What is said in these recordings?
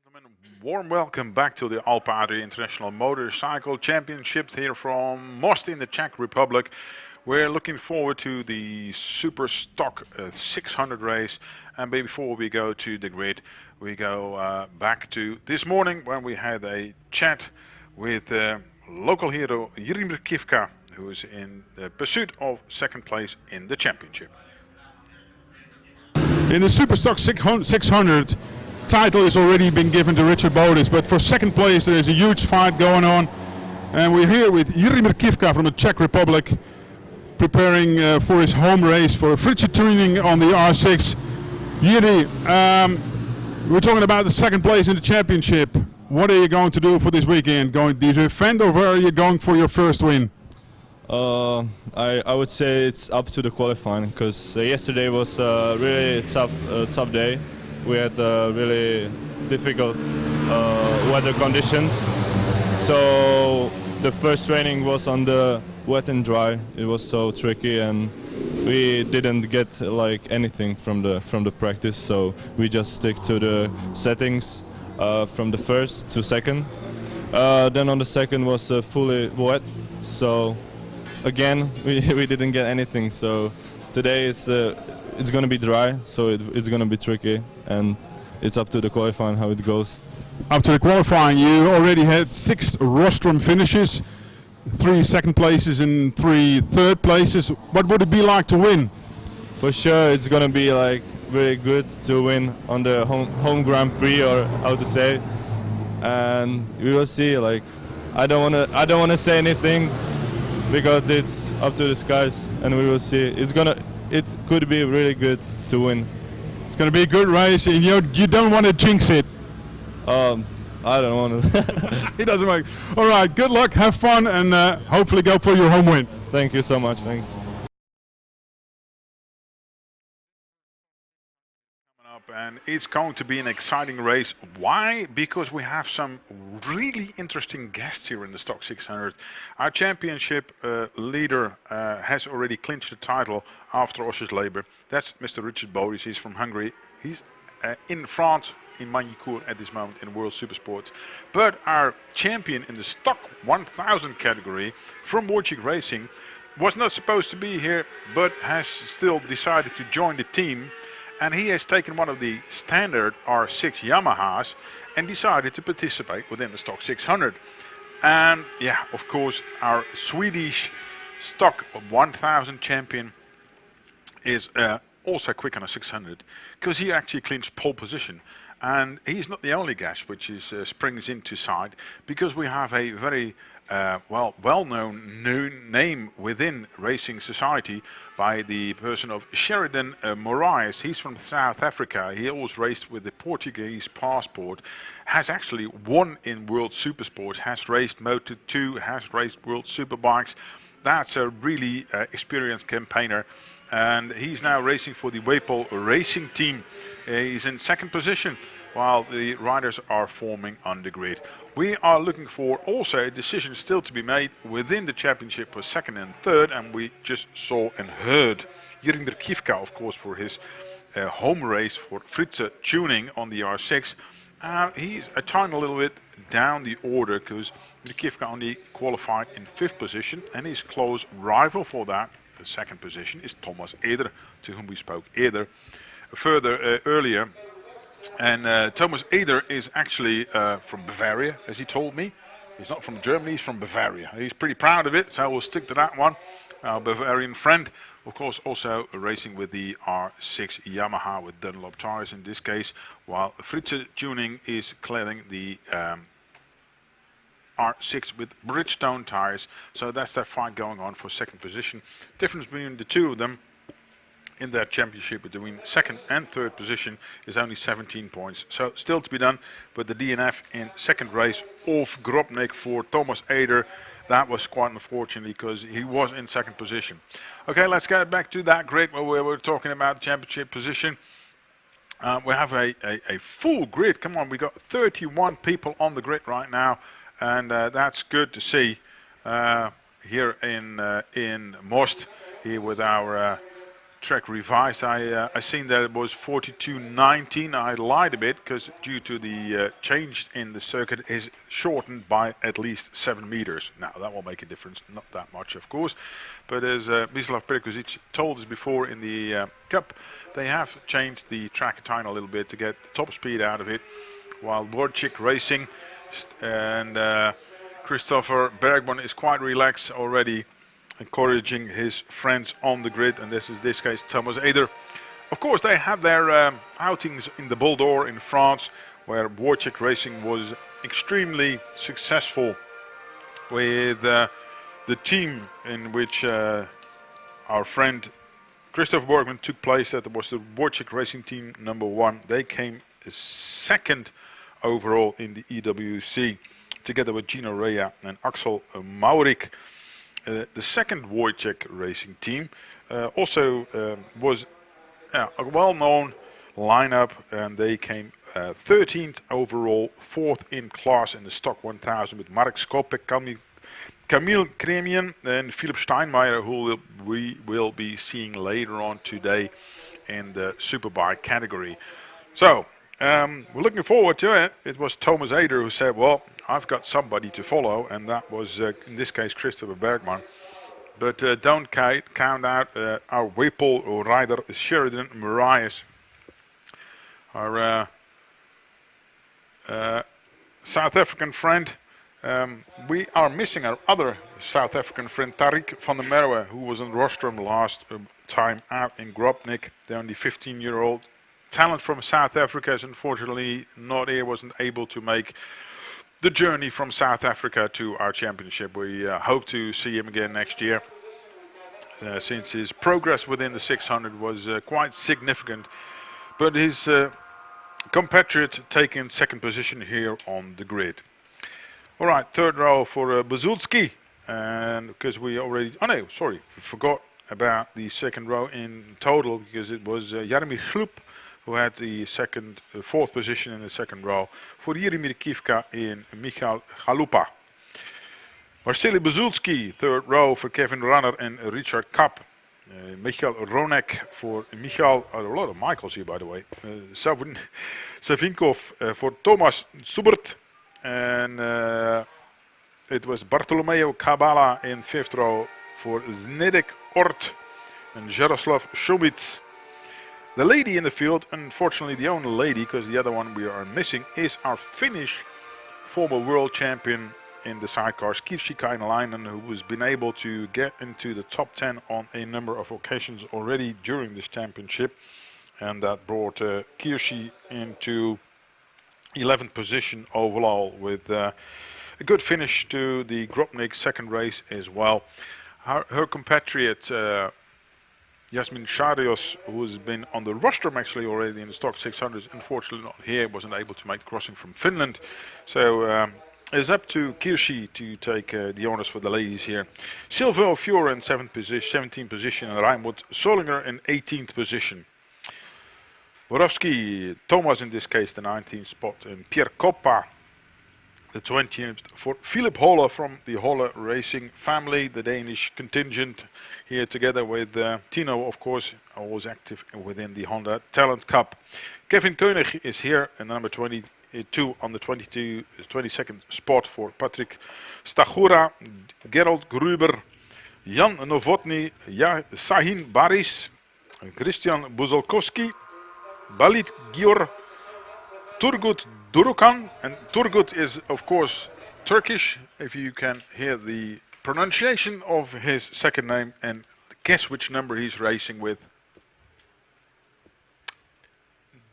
Gentlemen, warm welcome back to the Alpe Adria International Motorcycle Championships here from Most in the Czech Republic. We're looking forward to the Superstock 600 race, and before we go to the grid, we go back to this morning when we had a chat with local hero Jirimir Kivka, who is in the pursuit of second place in the championship. In the Superstock 600, title has already been given to Richard Bodis, but for second place there is a huge fight going on, and we're here with Jirimir Kivka from the Czech Republic, preparing for his home race for Fritze Tuning on the R6. Jiri, we're talking about the second place in the championship. What are you going to do for this weekend? Going to defend, or where are you going for your first win? I would say it's up to the qualifying, because yesterday was a really tough day. We had really difficult weather conditions, so the first training was on the wet and dry. It was so tricky, and we didn't get like anything from the practice, so we just stick to the settings from the first to second. Then on the second was fully wet, so again we didn't get anything. So today it's going to be dry, so it's going to be tricky, and it's up to the qualifying how it goes. Up to the qualifying, you already had 6 rostrum finishes, 3 second places and 3 third places. What would it be like to win? For sure, it's going to be like really good to win on the home Grand Prix, or how to say, and we will see. Like I don't want to say anything, because it's up to the skies, and we will see. It could be really good to win. It's going to be a good race, and you don't want to jinx it. I don't want to. He doesn't make. All right, good luck, have fun, and hopefully go for your home win. Thank you so much. Thanks. And it's going to be an exciting race. Why? Because we have some really interesting guests here in the Stock 600. Our championship leader has already clinched the title after Oschersleben. That's Mr. Richard Bodis. He's from Hungary. He's in France, in Magny-Cours at this moment in World Supersport. But our champion in the Stock 1000 category from Wojcik Racing was not supposed to be here, but has still decided to join the team. And he has taken one of the standard R6 Yamahas and decided to participate within the Stock 600. And yeah, of course, our Swedish Stock 1000 champion is also quick on a 600, because he actually clinched pole position. And he's not the only guest which is springs into sight, because we have a very well-known name within racing society by the person of Sheridan Moraes. He's from South Africa. He always raced with the Portuguese passport, has actually won in World Supersport, has raced Moto2, has raced World Superbikes. That's a really experienced campaigner, and he's now racing for the Wapol racing team. He's in second position while the riders are forming on the grid. We are looking for also a decision still to be made within the championship for second and third, and we just saw and heard Jirimir Kivka, of course, for his home race for Fritze Tuning on the R6. He's a tiny little bit down the order, because Kivka only qualified in 5th position, and his close rival for that, the second position, is Thomas Eder, to whom we spoke earlier. And Thomas Eder is actually from Bavaria, as he told me. He's not from Germany, he's from Bavaria. He's pretty proud of it, so we'll stick to that one. Our Bavarian friend, of course, also racing with the R6 Yamaha with Dunlop tires in this case, while Fritze Tuning is clearing the R6 with Bridgestone tires. So that's that fight going on for second position. Difference between the two of them in that championship between second and third position is only 17 points. So still to be done, but the DNF in second race off Grobnik for Thomas Eder. That was quite unfortunate, because he was in second position. Okay, let's get back to that grid where we were talking about the championship position. We have a full grid. Come on, we got 31 people on the grid right now, and that's good to see here in Most, here with our track revised. I seen that it was 42.19. I lied a bit because due to the change in the circuit is shortened by at least 7 meters. Now that will make a difference, not that much of course, but as Mislav Perkozic told us before in the Cup, they have changed the track time a little bit to get the top speed out of it, while Wojciech Racing and Christopher Bergman is quite relaxed already, encouraging his friends on the grid, and this is this case Thomas Eder. Of course, they had their outings in the Bol d'Or in France, where Wojciech Racing was extremely successful with the team in which our friend Christopher Bergman took place. That was the Wojciech Racing team #1. They came second overall in the EWC, together with Gino Rea and Axel Maurik. The second Wojciech Racing team also was a well-known lineup, and they came 13th overall, 4th in class in the Stock 1000 with Marek Skopek, Kamil Kremien and Philip Steinmeier, who we will be seeing later on today in the Superbike category. So we're looking forward to it. It was Thomas Eder who said, well, I've got somebody to follow, and that was, in this case, Christopher Bergman. But don't count out our Whipple rider, Sheridan Marias, our South African friend. We are missing our other South African friend, Tariq van der Merwe, who was on rostrum last time out in Grobnik. The only 15-year-old talent from South Africa is unfortunately not here, wasn't able to make the journey from South Africa to our championship. We hope to see him again next year, since his progress within the 600 was quite significant. But his compatriot taking second position here on the grid. All right, third row for Bazulski, and because we already, we forgot about the second row in total, because it was Jaromir Chlup who had the fourth position in the second row, for Jaromir Kivka in Michal Chalupa. Marceli Bazulski, third row for Kevin Runner and Richard Kapp. Michael Ronek for Michael, a lot of Michaels here by the way. Savinkov for Thomas Subert. And it was Bartolomeo Kabala in fifth row for Znedek Ort and Jaroslav Šumic. The lady in the field, unfortunately the only lady, because the other one we are missing, is our Finnish former world champion in the sidecars, Kirsi Kainalainen, who has been able to get into the top 10 on a number of occasions already during this championship. And that brought Kirsi into 11th position overall, with a good finish to the Grobnik second race as well. Her compatriot Yasmin Sharios, who's been on the rostrum actually already in the Stock 600, unfortunately not here, wasn't able to make the crossing from Finland. So it's up to Kirsi to take the honors for the ladies here. Silvio Fiore in 17th position, and Raimund Solinger in 18th position. Borowski, Thomas in this case, the 19th spot, and Pierre Coppa, the 20th, for Philip Holle from the Holle Racing family, the Danish contingent, here together with Tino, of course, always active within the Honda Talent Cup. Kevin Koenig is here, and number 22 on the 22nd spot for Patrick Stachura, Gerald Gruber, Jan Novotny, Sahin Baris, Christian Buzolkowski, Balit Gior, Turgut Durukan, and Turgut is of course Turkish, if you can hear the pronunciation of his second name, and guess which number he's racing with.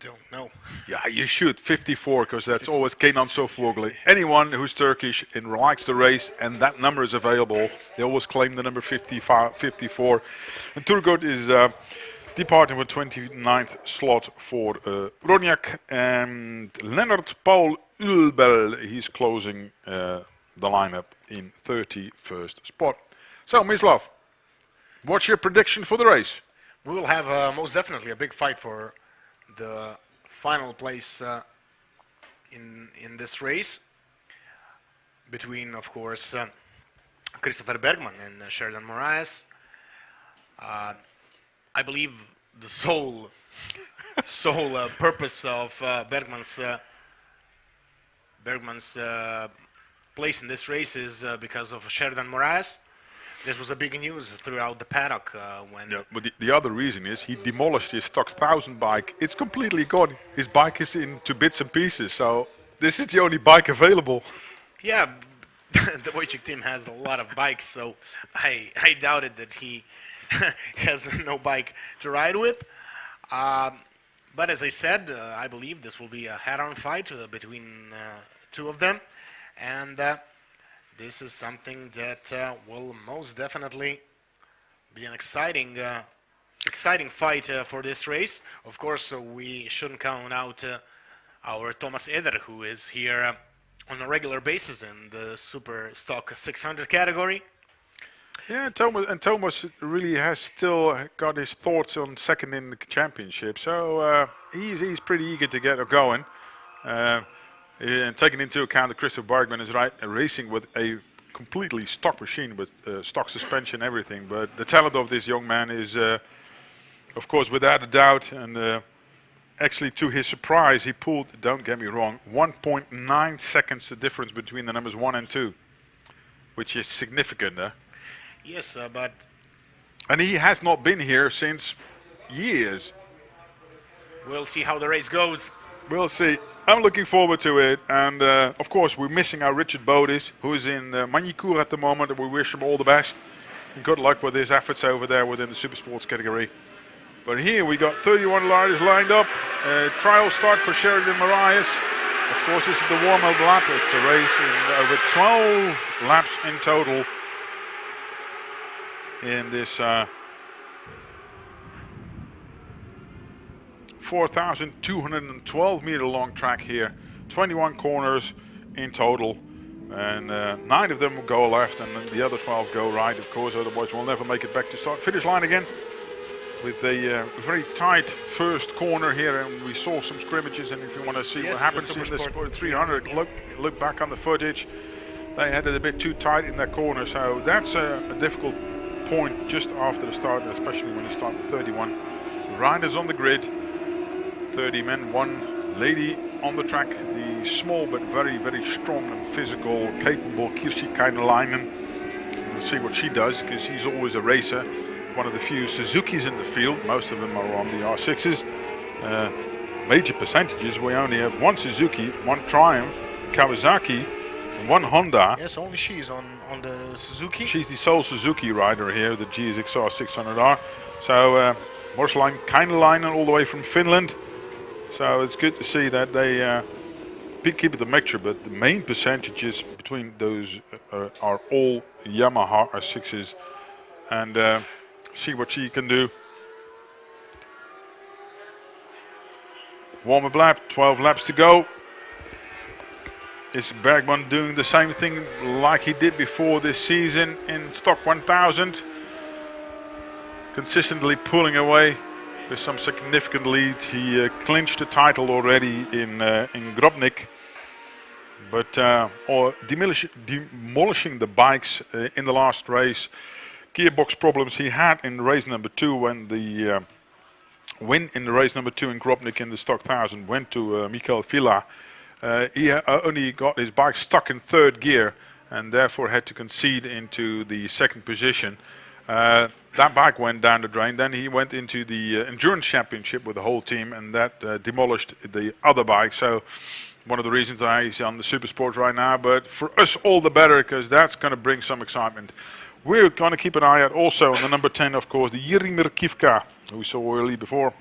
Don't know. Yeah, you should, 54, because that's always Kenan Sofoglu. Anyone who's Turkish and likes the race and that number is available, they always claim the number 54. And Turgut is departing with 29th slot for Roniak, and Leonard Paul Ulbel, he's closing the lineup in 31st spot. So, Mislav, what's your prediction for the race? We will have most definitely a big fight for the final place in this race between, of course, Christopher Bergman and Sheridan Moraes. I believe the sole purpose of Bergman's place in this race is because of Sheridan Moraes. This was a big news throughout the paddock when. Yeah, but the other reason is he demolished his stock 1000 bike. It's completely gone. His bike is into bits and pieces. So this is the only bike available. Yeah, the Wojcik team has a lot of bikes, so I doubted that he has no bike to ride with. But as I said, I believe this will be a head-on fight between two of them, and this is something that will most definitely be an exciting fight for this race. Of course, we shouldn't count out our Thomas Eder, who is here on a regular basis in the Superstock 600 category. Yeah, Thomas really has still got his thoughts on second in the championship, so he's pretty eager to get going. And taking into account that Christoph Bergman is racing with a completely stock machine with stock suspension, everything. But the talent of this young man is, of course, without a doubt. And actually, to his surprise, he pulled, don't get me wrong, 1.9 seconds the difference between the numbers 1 and 2, which is significant. Yes, but... And he has not been here since years. We'll see how the race goes. We'll see. I'm looking forward to it. And of course, we're missing our Richard Bodis, who is in Magny-Cours at the moment. And we wish him all the best. And good luck with his efforts over there within the Super Sports category. But here we got 31 riders lined up. Trial start for Sheridan Moraes. Of course, this is the warm-up lap. It's a race in over 12 laps in total in this 4,212 meter long track here. 21 corners in total, and 9 of them will go left and then the other 12 go right, of course, otherwise we'll never make it back to start finish line again. With a very tight first corner here, and we saw some scrimmages, and if you want to see what happens in this 300, yeah. look back on the footage. They had it a bit too tight in that corner, so that's a difficult point just after the start, especially when you start with 31 riders on the grid. 30 men, 1 lady on the track, the small but very, very strong and physical, capable Kirsi Kainalainen. We'll see what she does, because she's always a racer. One of the few Suzukis in the field, most of them are on the R6s. Major percentages, we only have 1 Suzuki, 1 Triumph, Kawasaki, and 1 Honda. Yes, only she's on the Suzuki. She's the sole Suzuki rider here, the GSXR 600R. So, Morsline Kainalainen all the way from Finland. So it's good to see that they keep it the mixture, but the main percentages between those are all Yamaha R6s. And see what she can do. Warm-up lap, 12 laps to go. Is Bergman doing the same thing like he did before this season in Stock 1000? Consistently pulling away with some significant lead. He clinched the title already in Grobnik, but demolishing the bikes in the last race. Gearbox problems he had in race number 2 when the win in the race number 2 in Grobnik in the Stock 1000 went to Mikael Villa. He only got his bike stuck in 3rd gear and therefore had to concede into the 2nd position. That bike went down the drain. Then he went into the endurance championship with the whole team, and that demolished the other bike. So one of the reasons why he's on the Super Sports right now, but for us all the better, because that's going to bring some excitement. We're going to keep an eye out also on the number 10, of course, the Jirimir Kivka, who we saw early before.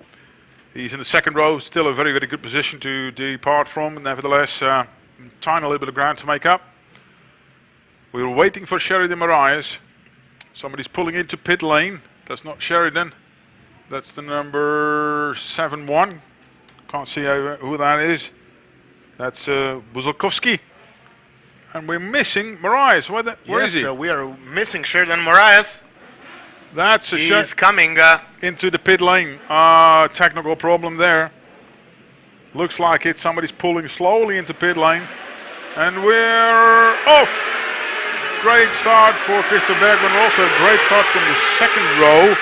He's in the 2nd row, still a very, very good position to depart from. Nevertheless, trying a little bit of ground to make up. We were waiting for Sheridan Moraes. Somebody's pulling into pit lane. That's not Sheridan. That's the number 7-1. Can't see who that is. That's Buzalkowski. And we're missing Moraes. Where is he? Yes, we are missing Sheridan Moraes. That's He's coming into the pit lane. Technical problem there. Looks like it's somebody's pulling slowly into pit lane. And we're off. Great start for Christoph Bergman. Also a great start from the 2nd row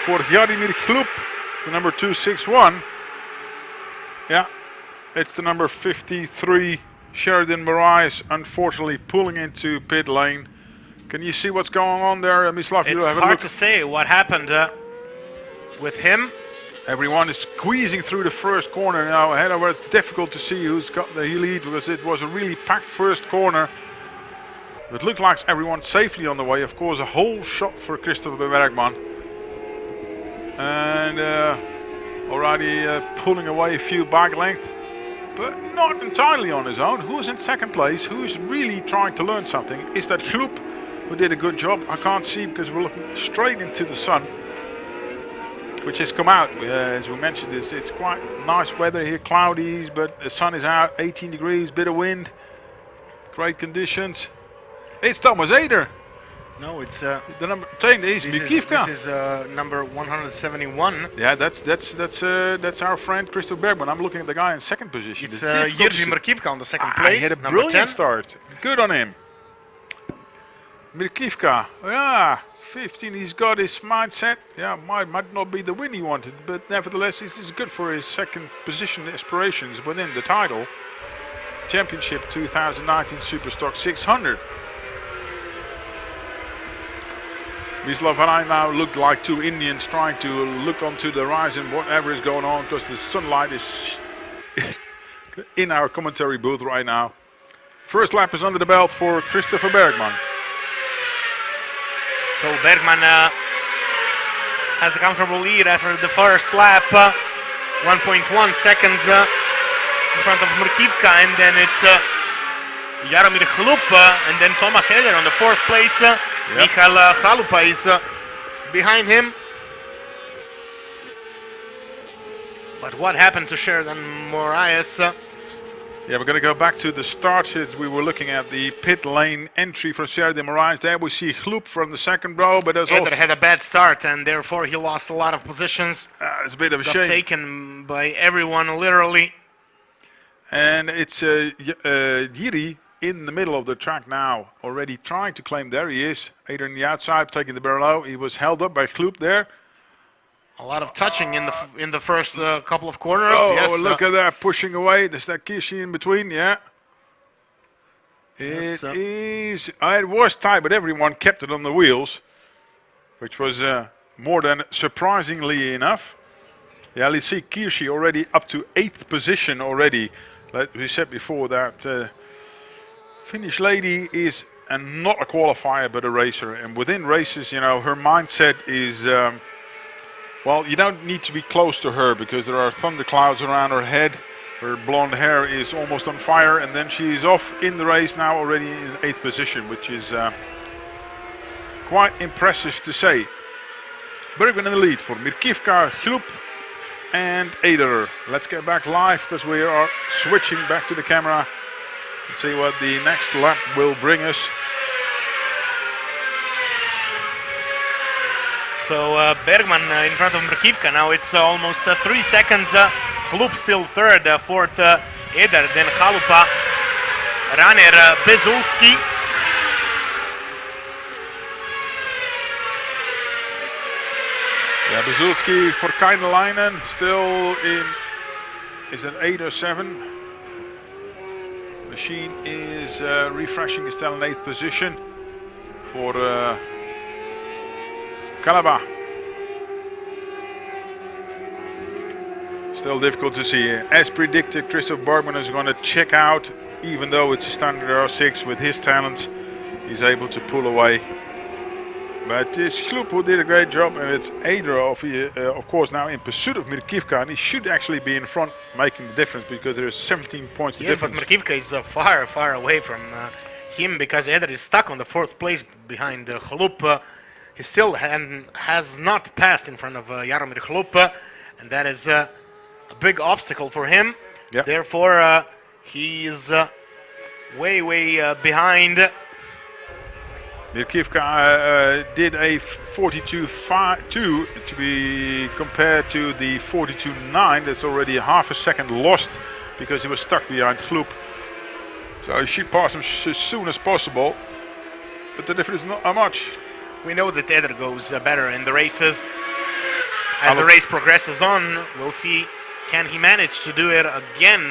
for Jaromír Chlup, the number 261. Yeah, it's the number 53, Sheridan Moraes, unfortunately pulling into pit lane. Can you see what's going on there, Mislav? It's hard to say what happened with him. Everyone is squeezing through the first corner now. Ahead of it, it's difficult to see who's got the lead because it was a really packed first corner. It looked like everyone's safely on the way. Of course, a whole shot for Christopher Bergman. And already pulling away a few bike length, but not entirely on his own. Who's in second place? Who's really trying to learn something? Is that Chlup, who did a good job? I can't see because we're looking straight into the sun, which has come out. As we mentioned, it's quite nice weather here, cloudy, but the sun is out, 18 degrees, bit of wind, great conditions. It's Thomas Eder. No, it's the number 10 is Mikivka. This is number 171. Yeah, that's our friend Christopher Bergman. I'm looking at the guy in second position. It's Jiří Mirkivka on the second place. He had a number brilliant 10. start. Good on him. Mirkivka, yeah, 15. He's got his mindset. Yeah, might not be the win he wanted, but nevertheless, this is good for his second position aspirations within the title. Championship 2019 Superstock 600. Mislav and I now look like two Indians trying to look onto the horizon, whatever is going on, because the sunlight is in our commentary booth right now. First lap is under the belt for Christopher Bergman. So Bergman has a comfortable lead after the first lap, 1.1 seconds in front of Mirkivka, and then it's Jaromír Chlup, and then Thomas Eder on the fourth place. Yep. Michal Chalupa is behind him. But what happened to Sheridan Moraes? Yeah, we're going to go back to the start. We were looking at the pit lane entry for Sheridan Moraes. There we see Chlup from the second row, but there's Eder had a bad start, and therefore he lost a lot of positions. it's a bit of a Got shame. taken by everyone, literally. And it's Jiri in the middle of the track now, already trying to claim. There he is, Eder on the outside, taking the barrel out. He was held up by Chlup there. A lot of touching in the first couple of corners. Oh, yes, look at that, pushing away. There's that Kishi in between, yeah. Yes, It is. It was tight, but everyone kept it on the wheels, which was more than surprisingly enough. Yeah, let's see Kirschi already up to 8th position already. Like we said before, that Finnish lady is not a qualifier but a racer, and within races, you know, her mindset is well, you don't need to be close to her because there are thunderclouds around her head. Her blonde hair is almost on fire, and then she's off in the race now already in 8th position, which is quite impressive to say. Bergman in the lead for Mirkivka, Chlup and Eder. Let's get back live because we are switching back to the camera and see what the next lap will bring us. So Bergman in front of Mirkivka now. It's almost 3 seconds. Chlup still third, fourth Eder, then Chalupa, runner Bezulski. Yeah, Bezulski for Kainalainen still in, is it 8 or 7? Machine is refreshing, is still in 8th position for Kalaba. Still difficult to see. As predicted, Christopher Bergman is going to check out, even though it's a standard R6 with his talents. He's able to pull away. But it's Chlup who did a great job, and it's Eder of course now in pursuit of Mirkivka, and he should actually be in front making the difference because there's 17 points Yes, difference. but Mirkivka is far away from him because Eder is stuck on the fourth place behind Chlup. He still has not passed in front of Jaromír Chlup, and that is a big obstacle for him. Yep. Therefore, he is way behind. Mirkivka did a 42.2 to be compared to the 42.9. That's already half a second lost because he was stuck behind Chlup. So he should pass him as soon as possible, but the difference is not much. We know that Eder goes better in the races. as the race progresses on, we'll see, can he manage to do it again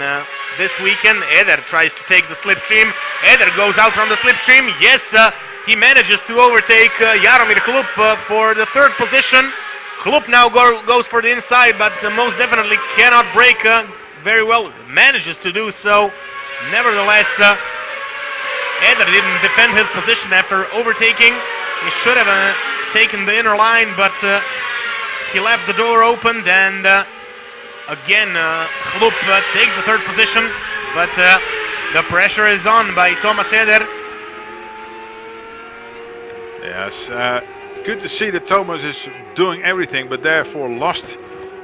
this weekend? Eder tries to take the slipstream. Eder goes out from the slipstream. Yes, he manages to overtake Jaromir Klub for the third position. Klub now goes for the inside, but most definitely cannot break very well. Manages to do so. Nevertheless, Eder didn't defend his position after overtaking. He should have taken the inner line, but he left the door open. And again, Klub takes the third position, but the pressure is on by Thomas Eder. Yes, good to see that Thomas is doing everything, but therefore lost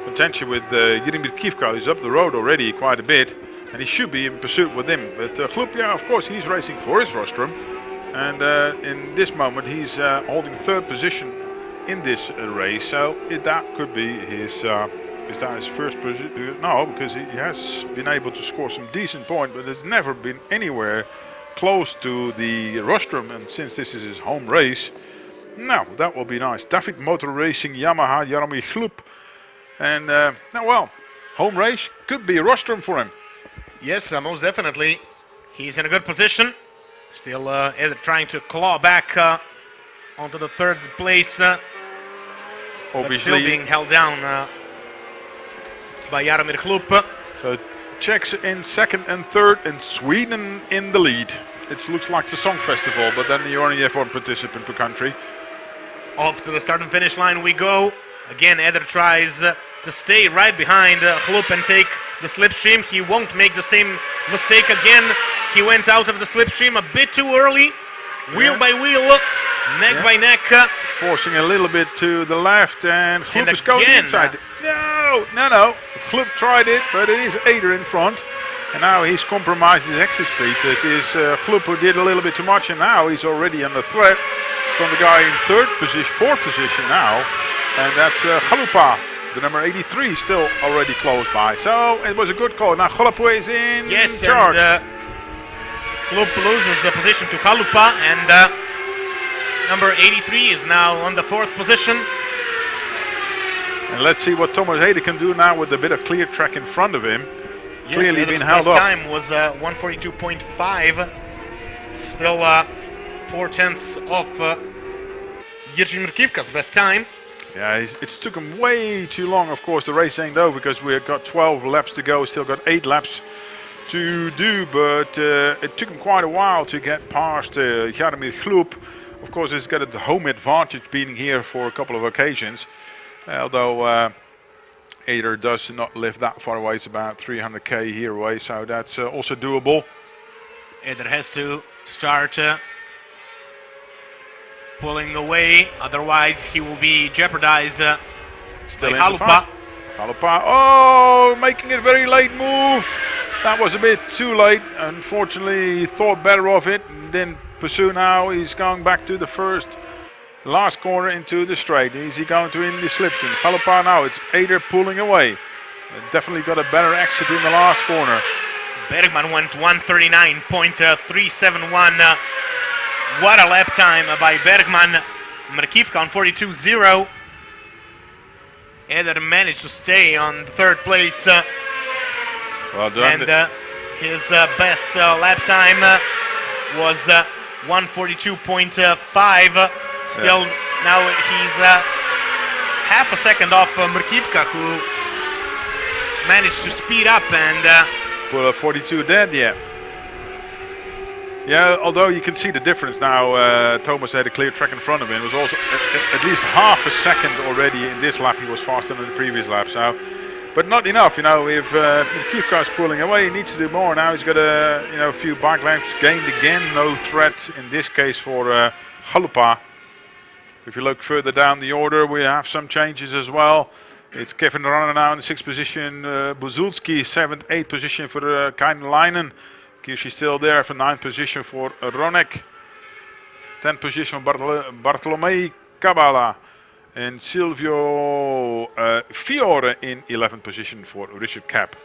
potential with Jaromir Kivka. He's up the road already quite a bit, and he should be in pursuit with him. But Klub, yeah, of course, he's racing for his rostrum, and in this moment he's holding third position in this race. So that could be his. Is that his first position? No, because he has been able to score some decent points, but has never been anywhere close to the rostrum, and since this is his home race, now that will be nice. David Motor Racing, Yamaha, Jaromir Klub, and now, well, home race could be a rostrum for him. Yes, most definitely. He's in a good position. Still Eder trying to claw back onto the third place, but Obviously, still being held down by Jaromir Klub. So Czechs in second and third, and Sweden in the lead. It looks like the song festival, but then you only have one participant per country. Off to the start and finish line we go. Again, Eder tries to stay right behind Klub and take the slipstream. He won't make the same mistake again. He went out of the slipstream a bit too early. Wheel by wheel, neck by neck. Forcing a little bit to the left, and Klub is going inside. No. Klub tried it, but it is Eder in front. And now he's compromised his exit speed. It is Klub who did a little bit too much, and now he's already under threat from the guy in fourth position now. And that's Chalupa, the number 83, still already close by. So it was a good call. Now Chalupa is in charge. And Klub loses the position to Chalupa, and number 83 is now on the fourth position. And let's see what Thomas Eder can do now with a bit of clear track in front of him. Yes, Clearly Eder's been held best up. time was 142.5. Still 4/10 off Jaromir Kivka's best time. Yeah, it took him way too long. Of course, the race ain't over because we've got 12 laps to go. Still got 8 laps to do, but it took him quite a while to get past Jaromir Klub. Of course, he's got a home advantage being here for a couple of occasions. Although Eder does not live that far away, it's about 300k here away, so that's also doable. Eder has to start pulling away, otherwise he will be jeopardized Still by in the Chalupa. fight. Chalupa, oh, making it very late move. That was a bit too late. Unfortunately, he thought better of it and didn't pursue now. He's going back to the last corner into the straight. Is he going to in the slipstream? Chalupa now, it's Eder pulling away. Definitely got a better exit in the last corner. Bergman went 139.371. What a lap time by Bergman. Kivka on 42.0. Eder managed to stay on third place. Well done. And his best lap time was 142.5. Still, now he's half a second off Kivka, who managed to speed up and Pull a 42 dead, yeah. Yeah, although you can see the difference now. Thomas had a clear track in front of him. It was also at least half a second already in this lap. He was faster than the previous lap. So, but not enough, you know. If Kivka is pulling away, he needs to do more. Now he's got a few bike lengths gained again. No threat in this case for Chalupa. If you look further down the order, we have some changes as well. It's Kevin Runner now in the 6th position. Buzulski 7th, 8th position for Kainelainen. Kirsi still there for 9th position for Ronek. 10th position for Bartolomei Cabala. And Silvio Fiore in 11th position for Richard Kapp.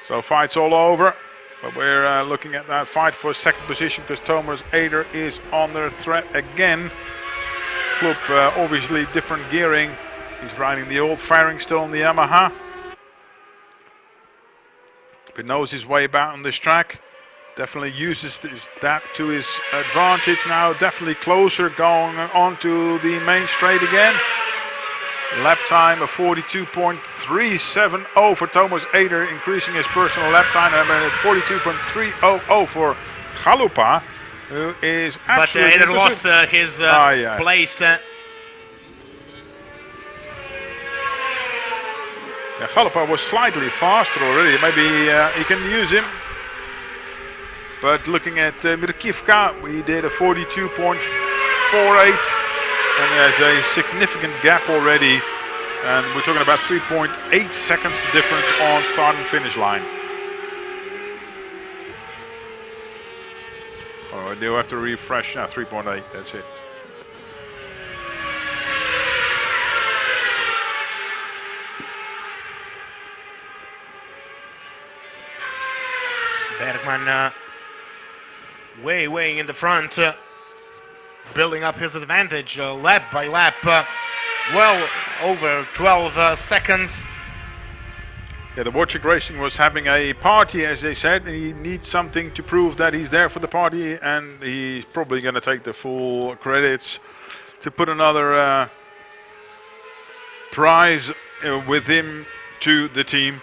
So fight's all over. But we're looking at that fight for 2nd position because Thomas Eder is under threat again. Floop, obviously different gearing. He's riding the old fairing still on the Yamaha. But knows his way about on this track. Definitely uses that to his advantage now. Definitely closer going on to the main straight again. Lap time of 42.370 for Thomas Eder, increasing his personal lap time. And at 42.300 for Chalupa, who is absolutely. But Eder lost his place. Chalupa was slightly faster already. Maybe he can use him. But looking at Mirkivka, we did a 42.48. And there's a significant gap already. And we're talking about 3.8 seconds difference on start and finish line. Oh, I do have to refresh. Now 3.8, that's it. Bergman way in the front, building up his advantage lap by lap, well over 12 seconds. Yeah, the Wojciech Racing was having a party, as they said, and he needs something to prove that he's there for the party, and he's probably going to take the full credits to put another prize with him to the team,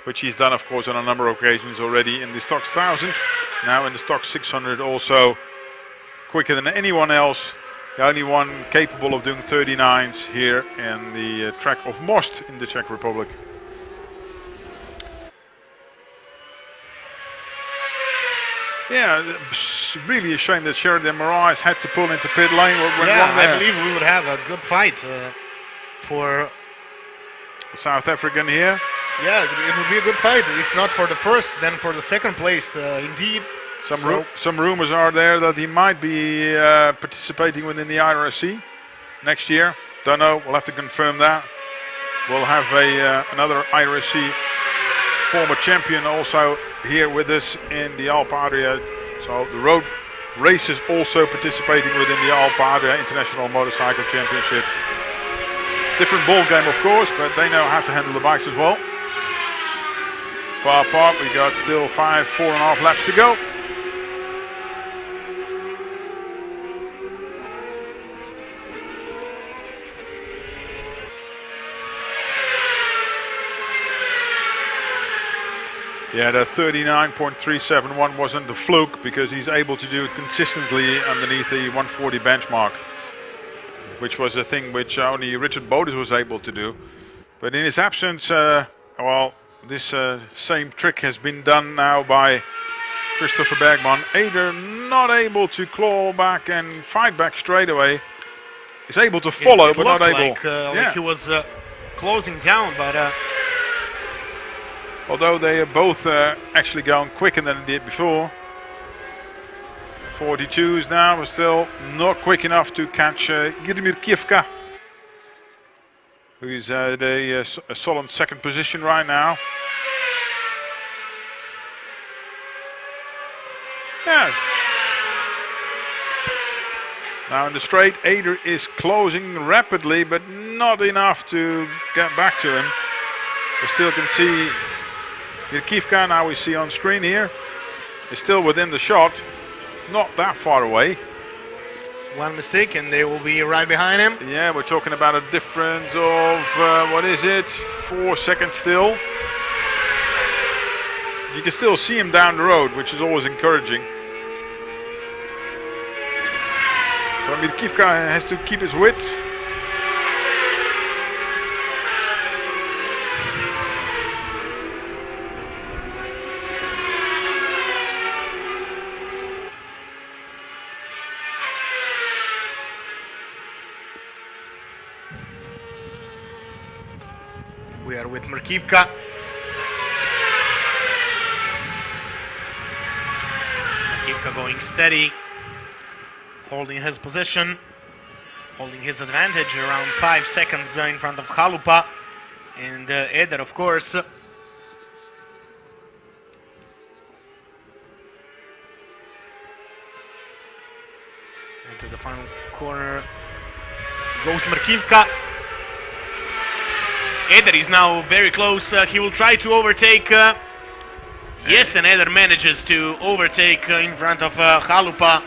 which he's done, of course, on a number of occasions already in the Stock 1000, now in the Stock 600 also, quicker than anyone else. The only one capable of doing 39s here in the track of Most in the Czech Republic. Yeah, it's really a shame that Sheridan Moraes had to pull into pit lane. I believe we would have a good fight for the South African here. Yeah, it would be a good fight. If not for the first, then for the second place, indeed. Some rumors are there that he might be participating within the IRC next year. Don't know. We'll have to confirm that. We'll have another IRC former champion also here with us in the Alpe Adria. So the road races also participating within the Alpe Adria International Motorcycle Championship. Different ball game, of course, but they know how to handle the bikes as well. Far apart, we got still 4.5 laps to go. Yeah, the 39.371 wasn't a fluke because he's able to do it consistently underneath the 140 benchmark, which was a thing which only Richard Bodis was able to do. But in his absence, well, this same trick has been done now by Christopher Bergman. Eder not able to claw back and fight back straight away. He's able to follow, but not able. Like he was closing down, but although they are both actually going quicker than they did before. 42s now, but still not quick enough to catch Girmir Kievka, who is at a solid second position right now. Yes. Now in the straight, Eder is closing rapidly, but not enough to get back to him. We still can see Kirkivka, now we see on screen here, is still within the shot, not that far away. One mistake and they will be right behind him. Yeah, we're talking about a difference of, what is it, 4 seconds still. You can still see him down the road, which is always encouraging. So Mirkivka has to keep his wits. We are with Mirkivka. Mirkivka going steady, holding his position, holding his advantage around 5 seconds in front of Chalupa and Eder, of course. Into the final corner. Goes Markivka. Eder is now very close. He will try to overtake. Yes, and Eder manages to overtake in front of Chalupa.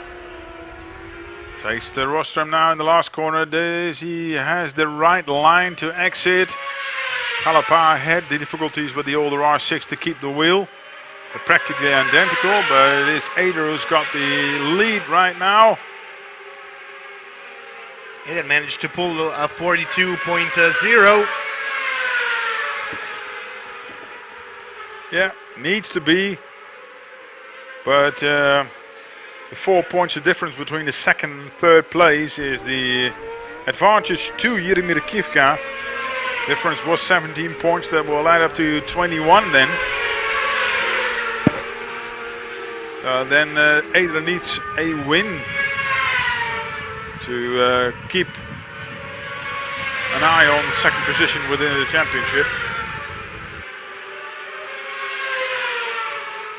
Takes the rostrum now in the last corner. He has the right line to exit. Chalupa had the difficulties with the older R6 to keep the wheel. They're practically identical, but it is Eder who's got the lead right now. Eder managed to pull a 42.0. Yeah, needs to be. But the 4 points of difference between the second and third place is the advantage to Jaromír Kivka. Difference was 17 points. That will add up to 21 then. So then Eder needs a win to keep an eye on second position within the championship.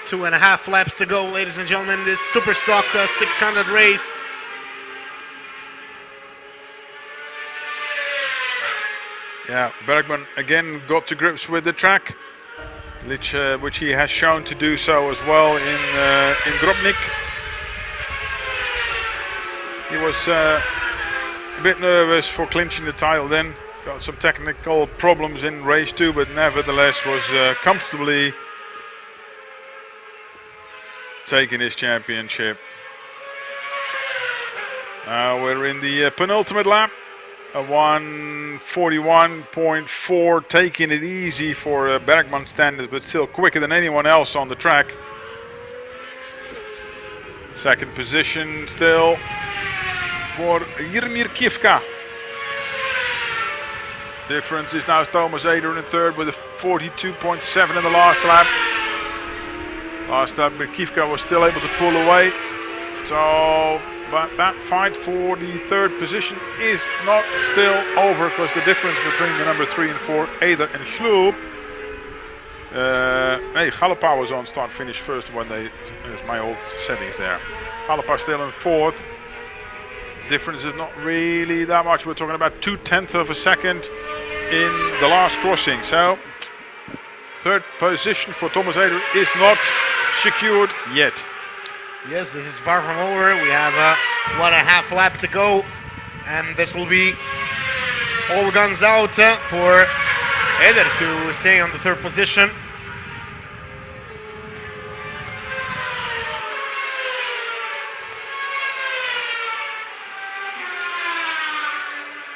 2.5 laps to go, ladies and gentlemen. This Superstock 600 race. Yeah, Bergman again got to grips with the track, which he has shown to do so as well in Grobnik. He was a bit nervous for clinching the title then. Got some technical problems in race 2, but nevertheless was comfortably taking his championship. Now we're in the penultimate lap. A 1:41.4, taking it easy for Bergman standards, but still quicker than anyone else on the track. Second position still for Jaromír Kivka. Difference is now Thomas Eder in third with a 42.7 in the last lap. Last lap, Kivka was still able to pull away. So, but that fight for the third position is not still over, because the difference between the number 3 and 4, Eder and Gloop. Chalupa was on start finish first when they, there's my old settings there. Chalupa still in fourth. Difference is not really that much. We're talking about 0.2 of a second in the last crossing. So, third position for Thomas Eder is not secured yet. Yes, this is far from over. We have 1.5 lap to go, and this will be all guns out for Eder to stay on the third position.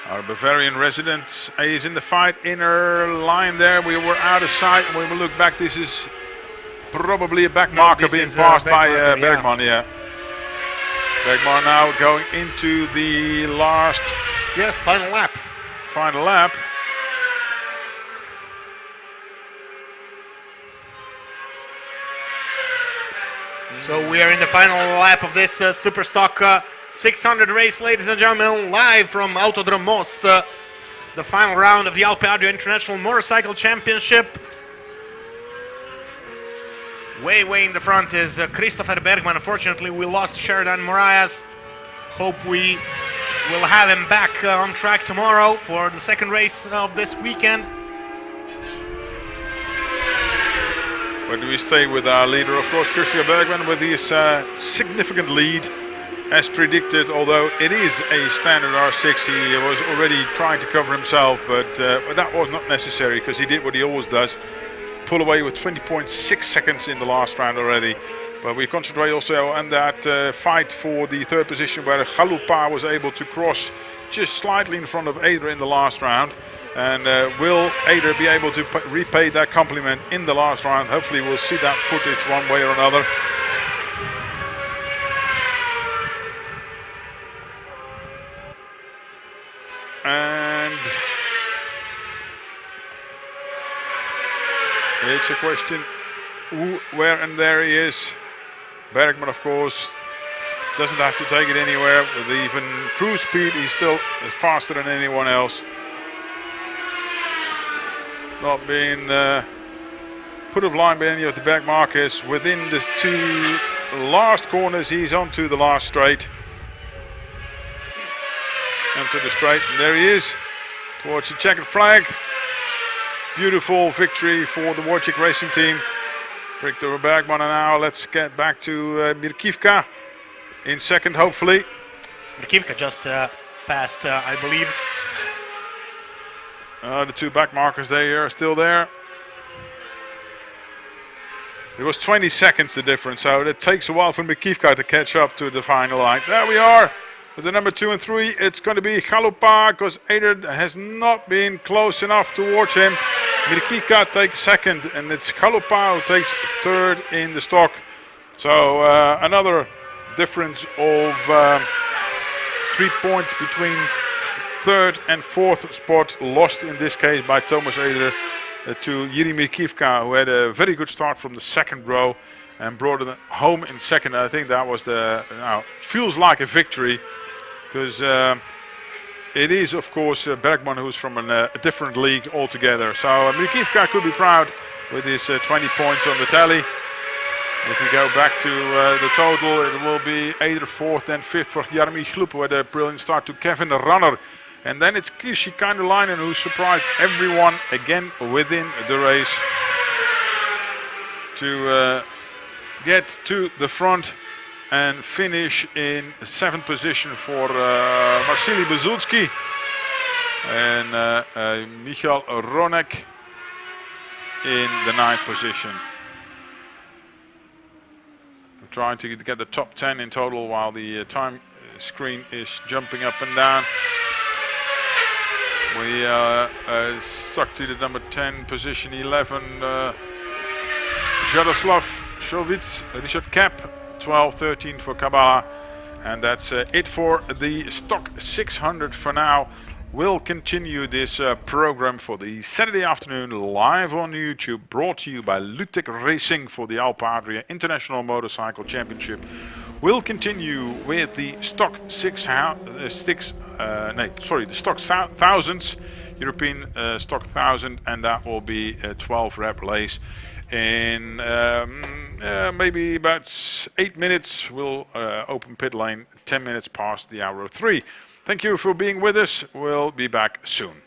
Our Bavarian resident is in the fight, inner line there. We were out of sight. When we look back, this is probably a back marker being passed by Bergman. Yeah. Bergman now going into the last. Yes, final lap. Final lap. So we are in the final lap of this Superstock 600 race, ladies and gentlemen, live from Autodrom Most, the final round of the Alpe Adria International Motorcycle Championship. Way in the front is Christopher Bergman. Unfortunately, we lost Sheridan Moraes. Hope we will have him back on track tomorrow for the second race of this weekend. But we stay with our leader, of course, Christopher Bergman, with his significant lead. As predicted, although it is a standard R6, he was already trying to cover himself, but that was not necessary, because he did what he always does. Pull away with 20.6 seconds in the last round already. But we concentrate also on that fight for the third position, where Chalupa was able to cross just slightly in front of Eder in the last round. And will Eder be able to repay that compliment in the last round? Hopefully we'll see that footage one way or another. And it's a question where, and there he is. Bergman, of course, doesn't have to take it anywhere. With even cruise speed, he's still faster than anyone else. Not being put of line by any of the back markers. Within the two last corners, he's onto the last straight. into the straight. And there he is, towards the checkered flag. Beautiful victory for the Wojciech Racing team. Victor Bergman now. Let's get back to Mirkivka in second, hopefully. Mirkivka just passed, I believe. The two back markers, they are still there. It was 20 seconds the difference, so it takes a while for Mirkivka to catch up to the final line. There we are. With the number 2 and 3, it's going to be Chalupa, because Adrian has not been close enough towards him. Mirkivka takes second, and it's Chalupa who takes third in the stock. So another difference of 3 points between third and fourth spot, lost in this case by Thomas Eder to Jiri Mirkivka, who had a very good start from the second row and brought it home in second. I think that was feels like a victory, because it is, of course, Bergman, who's from a different league altogether. So Mirkivka could be proud with his 20 points on the tally. If we go back to the total, it will be Eder fourth, then fifth for Jaromir Chlup, with a brilliant start to Kevin Runner. And then it's Kirsi Kainulainen, who surprised everyone again within the race to get to the front and finish in 7th position for Marceli Bezulski and Michal Ronek in the 9th position. I'm trying to get the top 10 in total while the time screen is jumping up and down. We stuck to the number 10 position, 11 Jaroslav Šovic, Richard Kapp, 12, 13 for Kabala, and that's it for the Stock 600 for now. We'll continue this program for the Saturday afternoon live on YouTube, brought to you by Lutec Racing for the Alpe Adria International Motorcycle Championship. We'll continue with the Stock the Stock Thousands, European Stock 1000, and that will be a 12 rep race. In maybe about 8 minutes, we'll open pit lane 10 minutes past the hour of 3. Thank you for being with us. We'll be back soon.